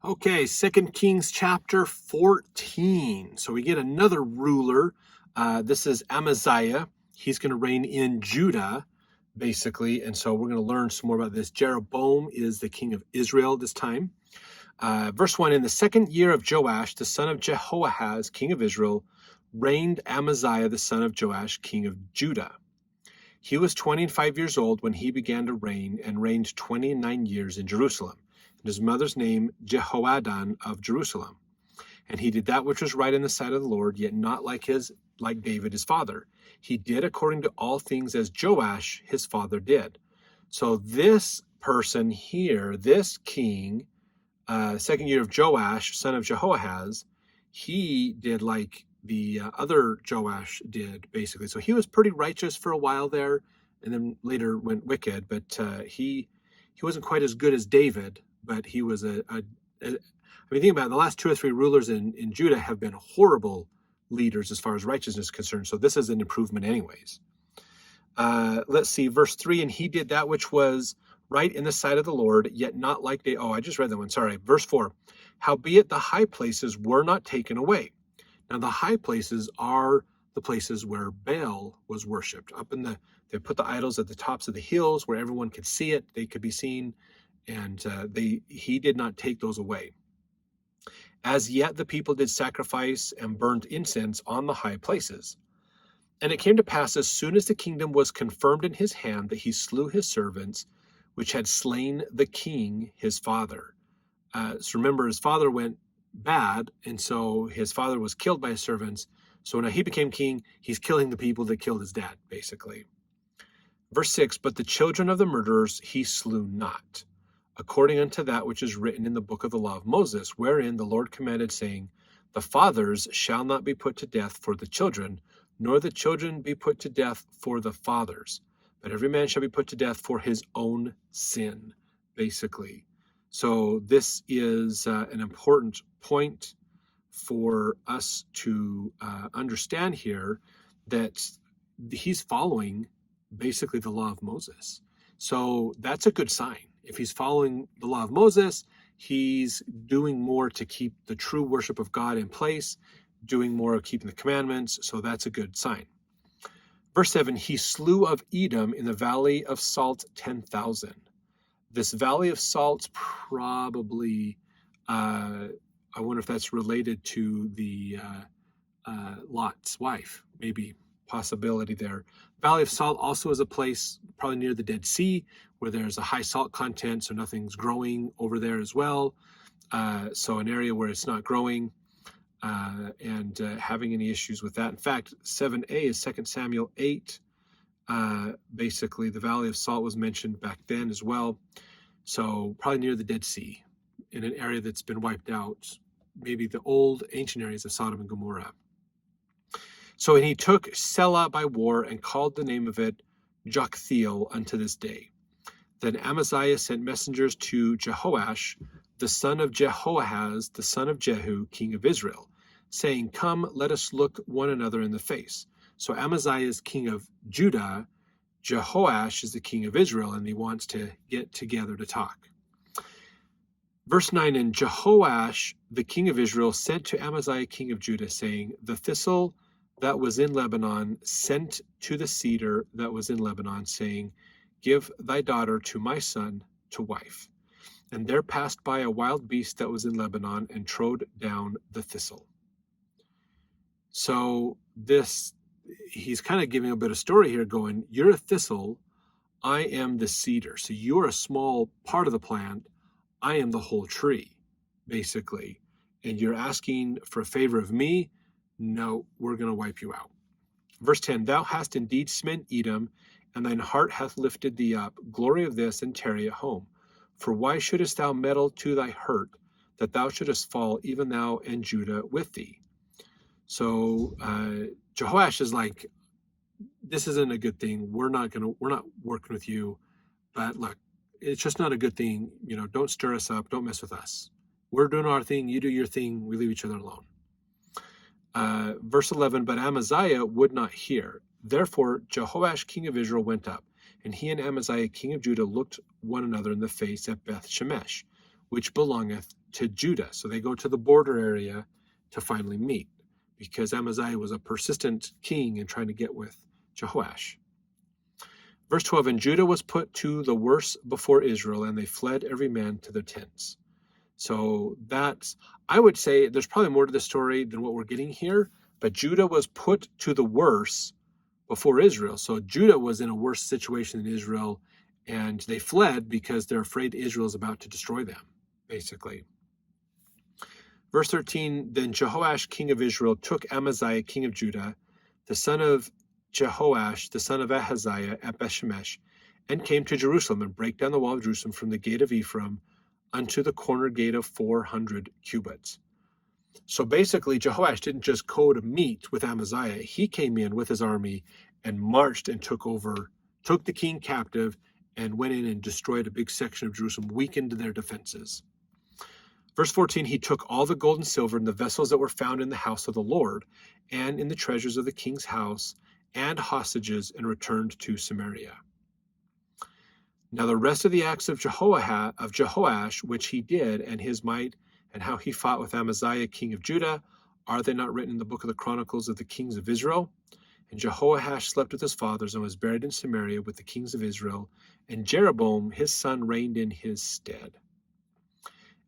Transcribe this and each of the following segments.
Okay, Second Kings chapter 14. So we get another ruler. This is Amaziah. He's going to reign in Judah, basically. And so we're going to learn some more about this. Jeroboam is the king of Israel at this time. Verse 1, in the second year of Joash, the son of Jehoahaz, king of Israel, reigned Amaziah, the son of Joash, king of Judah. He was 25 years old when he began to reign, and reigned 29 years in Jerusalem. And his mother's name Jehoaddan of Jerusalem. And he did that which was right in the sight of the Lord, yet not like David his father. He did according to all things as Joash his father did. So this person here, this king, second year of Joash, son of Jehoahaz, he did like the other Joash did, basically. So he was pretty righteous for a while there, and then later went wicked. But he wasn't quite as good as David, but he was I mean, think about it, the last two or three rulers in Judah have been horrible leaders as far as righteousness is concerned. So this is an improvement anyways. Let's see, verse 3, and he did that which was right in the sight of the Lord, yet not like they. Oh, I just read that one. Sorry. Verse 4, howbeit the high places were not taken away. Now, the high places are the places where Baal was worshipped. They put the idols at the tops of the hills where everyone could see it. They could be seen. And he did not take those away. As yet the people did sacrifice and burned incense on the high places. And it came to pass, as soon as the kingdom was confirmed in his hand, that he slew his servants, which had slain the king his father. So remember, his father went bad, and so his father was killed by his servants. So now he became king, he's killing the people that killed his dad, basically. Verse 6, but the children of the murderers he slew not, according unto that which is written in the book of the law of Moses, wherein the Lord commanded, saying, the fathers shall not be put to death for the children, nor the children be put to death for the fathers, but every man shall be put to death for his own sin, basically. So this is an important point for us to understand here, that he's following basically the law of Moses. So that's a good sign. If he's following the law of Moses, he's doing more to keep the true worship of God in place, doing more of keeping the commandments. So that's a good sign. Verse 7, he slew of Edom in the valley of Salt 10,000. This valley of Salt's probably, I wonder if that's related to the Lot's wife, maybe possibility there. Valley of Salt also is a place probably near the Dead Sea where there's a high salt content, so nothing's growing over there as well. So an area where it's not growing and having any issues with that. In fact, 7a is 2 Samuel 8. Basically, the Valley of Salt was mentioned back then as well. So probably near the Dead Sea, in an area that's been wiped out, maybe the old ancient areas of Sodom and Gomorrah. So he took Selah by war and called the name of it Joktheel unto this day. Then Amaziah sent messengers to Jehoash, the son of Jehoahaz, the son of Jehu, king of Israel, saying, come, let us look one another in the face. So Amaziah is king of Judah, Jehoash is the king of Israel, and he wants to get together to talk. Verse 9, and Jehoash, the king of Israel, sent to Amaziah, king of Judah, saying, the thistle that was in Lebanon sent to the cedar that was in Lebanon, saying, give thy daughter to my son to wife. And there passed by a wild beast that was in Lebanon and trode down the thistle. So he's kind of giving a bit of story here, going, you're a thistle, I am the cedar. So you're a small part of the plant, I am the whole tree, basically. And you're asking for a favor of me? No, we're going to wipe you out. Verse 10, thou hast indeed smitten Edom, and thine heart hath lifted thee up. Glory of this, and tarry at home. For why shouldest thou meddle to thy hurt, that thou shouldest fall, even thou and Judah with thee? So Jehoash is like, this isn't a good thing. We're not working with you. But look, it's just not a good thing. Don't stir us up. Don't mess with us. We're doing our thing. You do your thing. We leave each other alone. Verse 11, but Amaziah would not hear. Therefore Jehoash, king of Israel, went up, and he and Amaziah, king of Judah, looked one another in the face at Beth Shemesh, which belongeth to Judah. So they go to the border area to finally meet, because Amaziah was a persistent king in trying to get with Jehoash. Verse 12, and Judah was put to the worse before Israel, and they fled every man to their tents. So that's, I would say there's probably more to the story than what we're getting here, but Judah was put to the worse before Israel. So Judah was in a worse situation than Israel, and they fled because they're afraid Israel is about to destroy them, basically. Verse 13, then Jehoash, king of Israel, took Amaziah, king of Judah, the son of Jehoash, the son of Ahaziah, at Bethshemesh, and came to Jerusalem, and brake down the wall of Jerusalem from the gate of Ephraim unto the corner gate of 400 cubits. So basically, Jehoash didn't just go to meet with Amaziah. He came in with his army and marched and took the king captive, and went in and destroyed a big section of Jerusalem, weakened their defenses. Verse 14, he took all the gold and silver and the vessels that were found in the house of the Lord and in the treasures of the king's house and hostages, and returned to Samaria. Now the rest of the acts of Jehoash, which he did, and his might, and how he fought with Amaziah, king of Judah, are they not written in the book of the Chronicles of the kings of Israel? And Jehoash slept with his fathers and was buried in Samaria with the kings of Israel, and Jeroboam his son reigned in his stead.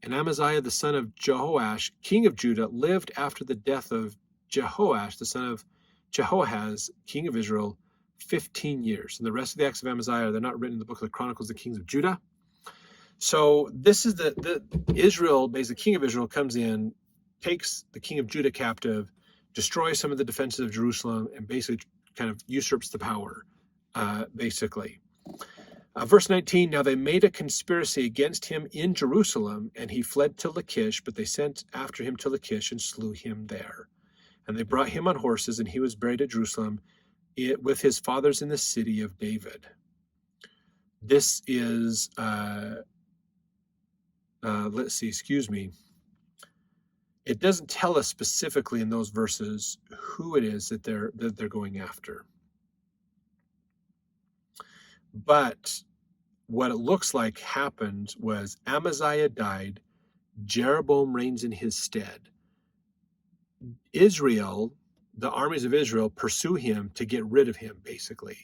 And Amaziah the son of Jehoash, king of Judah, lived after the death of Jehoash the son of Jehoahaz, king of Israel, 15 years. And the rest of the acts of Amaziah, they're not written in the book of the Chronicles of the kings of Judah. So this is the Israel, basically the king of Israel comes in, takes the king of Judah captive, destroys some of the defenses of Jerusalem, and basically kind of usurps the power, basically. Verse 19, now they made a conspiracy against him in Jerusalem, and he fled to Lachish, but they sent after him to Lachish and slew him there. And they brought him on horses, and he was buried at Jerusalem with his fathers in the city of David. This is, let's see, excuse me. It doesn't tell us specifically in those verses who it is that they're going after. But what it looks like happened was Amaziah died, Jeroboam reigns in his stead. Israel, the armies of Israel, pursue him to get rid of him, basically.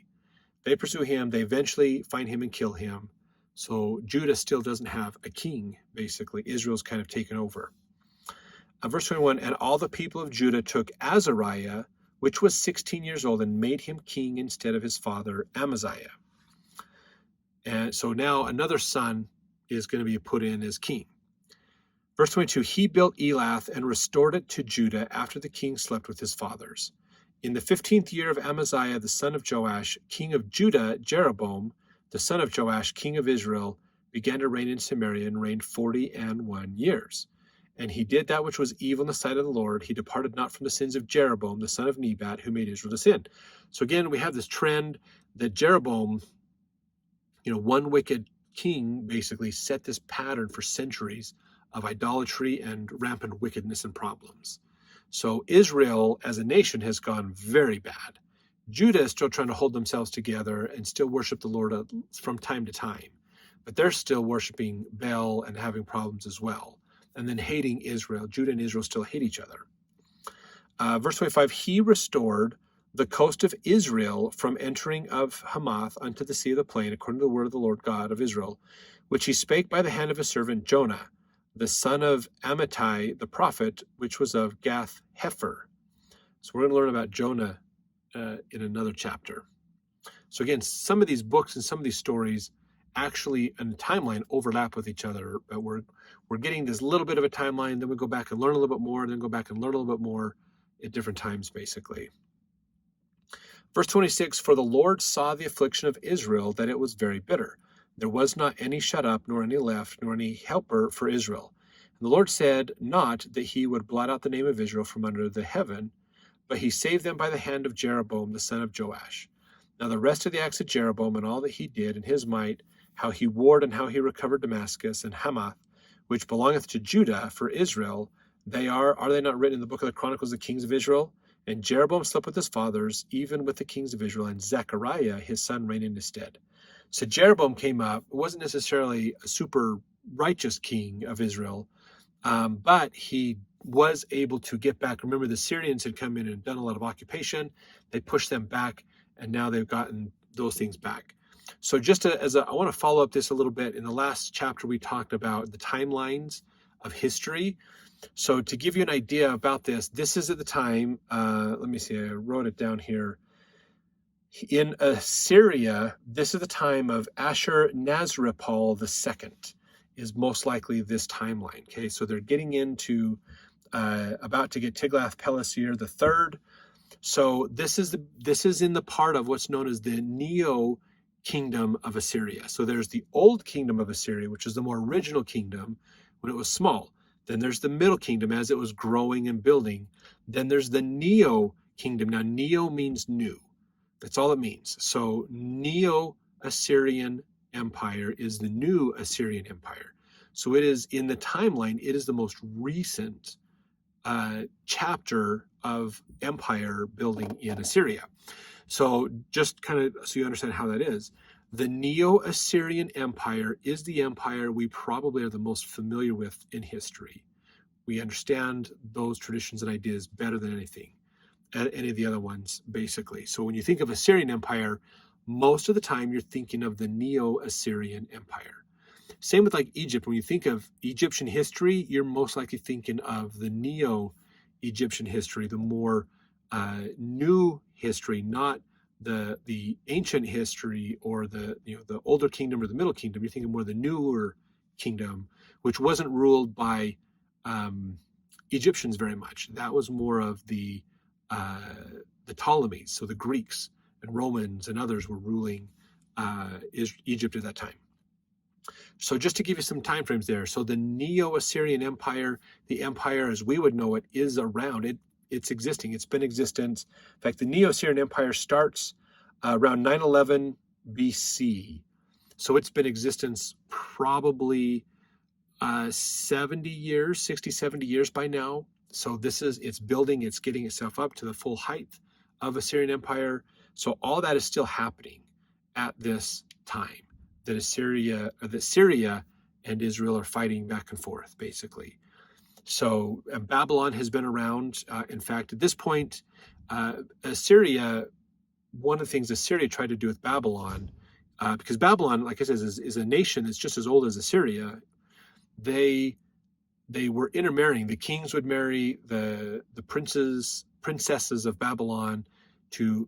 They pursue him, they eventually find him and kill him. So Judah still doesn't have a king, basically. Israel's kind of taken over. Verse 21, and all the people of Judah took Azariah, which was 16 years old, and made him king instead of his father Amaziah. And so now another son is going to be put in as king. Verse 22, he built Elath and restored it to Judah after the king slept with his fathers. In the 15th year of Amaziah, the son of Joash, king of Judah, Jeroboam, the son of Joash, king of Israel, began to reign in Samaria and reigned 41 years. And he did that which was evil in the sight of the Lord. He departed not from the sins of Jeroboam, the son of Nebat, who made Israel to sin. So again, we have this trend that Jeroboam, one wicked king basically set this pattern for centuries of idolatry and rampant wickedness and problems. So Israel as a nation has gone very bad. Judah is still trying to hold themselves together and still worship the Lord from time to time. But they're still worshiping Baal and having problems as well. And then hating Israel. Judah and Israel still hate each other. Verse 25, he restored the coast of Israel from entering of Hamath unto the sea of the plain, according to the word of the Lord God of Israel, which he spake by the hand of his servant Jonah, the son of Amittai the prophet, which was of Gath Hepher. So we're going to learn about Jonah in another chapter. So again, some of these books and some of these stories actually in the timeline overlap with each other, but we're getting this little bit of a timeline, then we go back and learn a little bit more, then go back and learn a little bit more at different times, basically. Verse 26, for the Lord saw the affliction of Israel, that it was very bitter. There was not any shut up, nor any left, nor any helper for Israel. And the Lord said not that he would blot out the name of Israel from under the heaven, but he saved them by the hand of Jeroboam, the son of Joash. Now the rest of the acts of Jeroboam and all that he did and his might, how he warred and how he recovered Damascus and Hamath, which belongeth to Judah for Israel, are they not written in the book of the Chronicles of the kings of Israel? And Jeroboam slept with his fathers, even with the kings of Israel, and Zechariah his son reigned in his stead. So Jeroboam came up. It wasn't necessarily a super righteous king of Israel, But he was able to get back. Remember, the Syrians had come in and done a lot of occupation. They pushed them back, and now they've gotten those things back. So I want to follow up this a little bit. In the last chapter, we talked about the timelines of history. So to give you an idea about this is at the time, let me see, I wrote it down here. In Assyria, this is the time of Ashur-Nazirpal II is most likely this timeline. Okay, so they're getting into about to get Tiglath-Pileser III. So this is in the part of what's known as the Neo Kingdom of Assyria. So there's the old kingdom of Assyria, which is the more original kingdom when it was small. Then there's the middle kingdom as it was growing and building. Then there's the Neo Kingdom. Now, Neo means new. That's all it means. So Neo-Assyrian Empire is the new Assyrian Empire. So it is in the timeline, it is the most recent chapter of empire building in Assyria. So just kind of so you understand how that is, the Neo-Assyrian Empire is the empire we probably are the most familiar with in history. We understand those traditions and ideas better than any of the other ones, basically. So when you think of Assyrian Empire, most of the time you're thinking of the Neo-Assyrian Empire. Same with like Egypt. When you think of Egyptian history, you're most likely thinking of the Neo-Egyptian history, the more new history, not the ancient history or the older kingdom or the middle kingdom. You're thinking more of the newer kingdom, which wasn't ruled by Egyptians very much. That was more of the Ptolemies, so the Greeks and Romans and others were ruling Egypt at that time. So just to give you some time frames there, so the Neo-Assyrian Empire, the empire as we would know it, is around. It's existing. It's been in existence. In fact, the Neo-Assyrian Empire starts around 911 BC. So it's been in existence probably 70 years, 60, 70 years by now. So it's building, it's getting itself up to the full height of Assyrian Empire. So all that is still happening at this time that Syria and Israel are fighting back and forth, basically. So Babylon has been around. In fact, at this point, Assyria, one of the things Assyria tried to do with Babylon, because Babylon, like I said, is a nation that's just as old as Assyria. They were intermarrying. The kings would marry the princesses of Babylon to,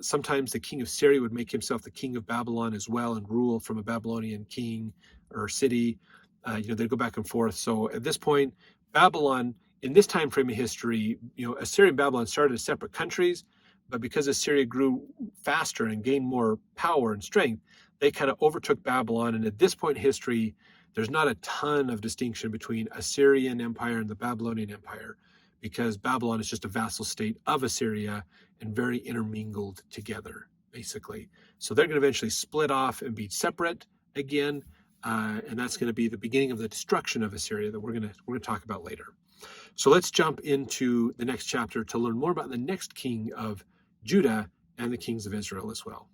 sometimes the king of Syria would make himself the king of Babylon as well and rule from a Babylonian king or city. They'd go back and forth. So at this point, Babylon, in this time frame of history, Assyria and Babylon started as separate countries, but because Assyria grew faster and gained more power and strength, they kind of overtook Babylon. And at this point in history, there's not a ton of distinction between Assyrian Empire and the Babylonian Empire, because Babylon is just a vassal state of Assyria and very intermingled together, basically. So they're going to eventually split off and be separate again, and that's going to be the beginning of the destruction of Assyria that we're going to talk about later. So let's jump into the next chapter to learn more about the next king of Judah and the kings of Israel as well.